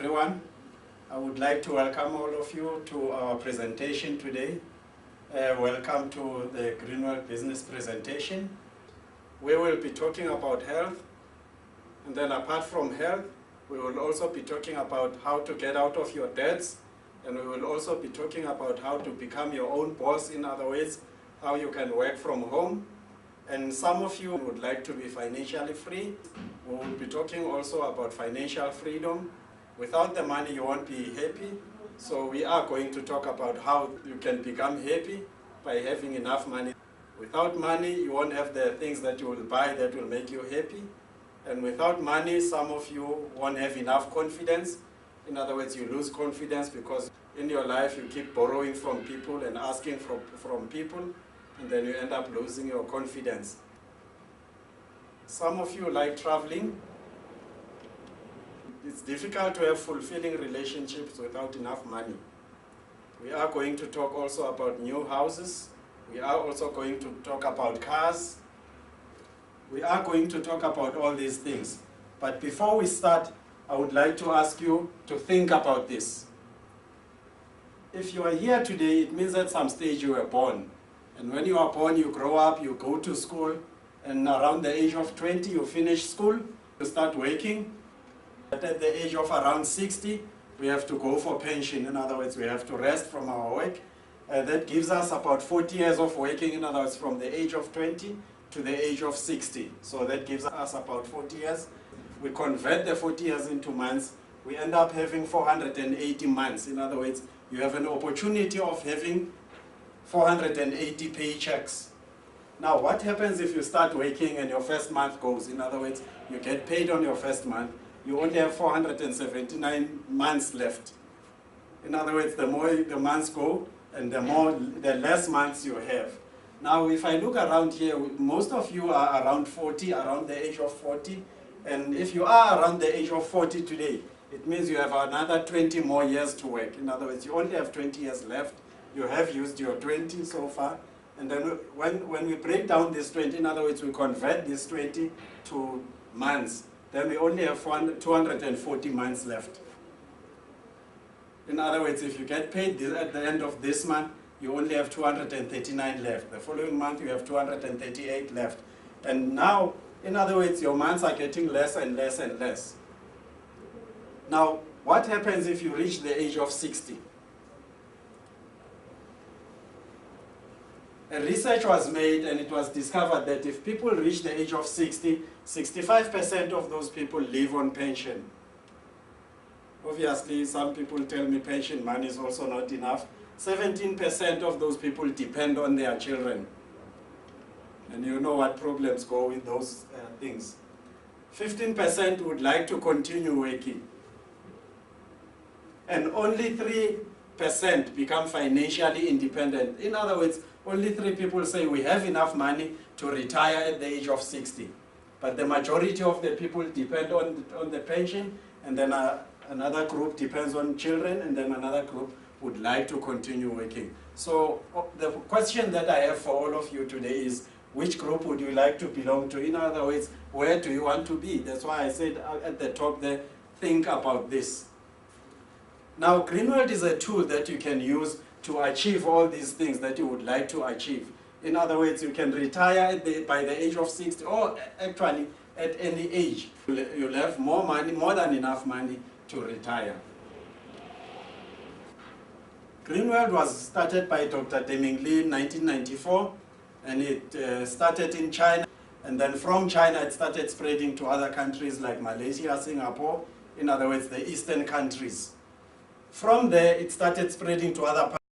everyone. I would like to welcome all of you to our presentation today. Welcome to the Greenwell Business presentation. We will be talking about health, and then apart from health, we will also be talking about how to get out of your debts, and we will also be talking about how to become your own boss, in other words, how you can work from home. And some of you would like to be financially free. We will be talking also about financial freedom. Without the money, you won't be happy. So we are going to talk about how you can become happy by having enough money. Without money, you won't have the things that you will buy that will make you happy. And without money, some of you won't have enough confidence. In other words, you lose confidence because in your life you keep borrowing from people and asking from people, and then you end up losing your confidence. Some of you like traveling. It's difficult to have fulfilling relationships without enough money. We are going to talk also about new houses. We are also going to talk about cars. We are going to talk about all these things. But before we start, I would like to ask you to think about this. If you are here today, it means at some stage you were born. And when you are born, you grow up, you go to school, and around the age of 20, you finish school, you start working. But at the age of around 60, we have to go for pension. In other words, we have to rest from our work. That gives us about 40 years of working, in other words, from the age of 20 to the age of 60. So that gives us about 40 years. We convert the 40 years into months. We end up having 480 months. In other words, you have an opportunity of having 480 paychecks. Now, what happens if you start working and your first month goes? In other words, you get paid on your first month. You only have 479 months left. In other words, the more the months go, and the less months you have. Now, if I look around here, most of you are around 40, around the age of 40. And if you are around the age of 40 today, it means you have another 20 more years to work. In other words, you only have 20 years left. You have used your 20 so far. And then when we break down this 20, in other words, we convert this 20 to months, then we only have 240 months left. In other words, if you get paid at the end of this month, you only have 239 left. The following month, you have 238 left. And now, in other words, your months are getting less and less and less. Now, what happens if you reach the age of 60? A research was made and it was discovered that if people reach the age of 60, 65% of those people live on pension. Obviously, some people tell me pension money is also not enough. 17% of those people depend on their children. And you know what problems go with those things. 15% would like to continue working. And only 3% become financially independent. In other words, only 3 people say we have enough money to retire at the age of 60. But the majority of the people depend on the pension, and then another group depends on children, and then another group would like to continue working. So the question that I have for all of you today is, which group would you like to belong to? In other words, where do you want to be? That's why I said at the top there, think about this. Now, Greenwell is a tool that you can use to achieve all these things that you would like to achieve. In other words, you can retire by the age of 60, or actually at any age. You'll have more money, more than enough money to retire. Greenwell was started by Dr. Deming Li in 1994, and it started in China. And then from China, it started spreading to other countries like Malaysia, Singapore, in other words, the Eastern countries. From there, it started spreading to other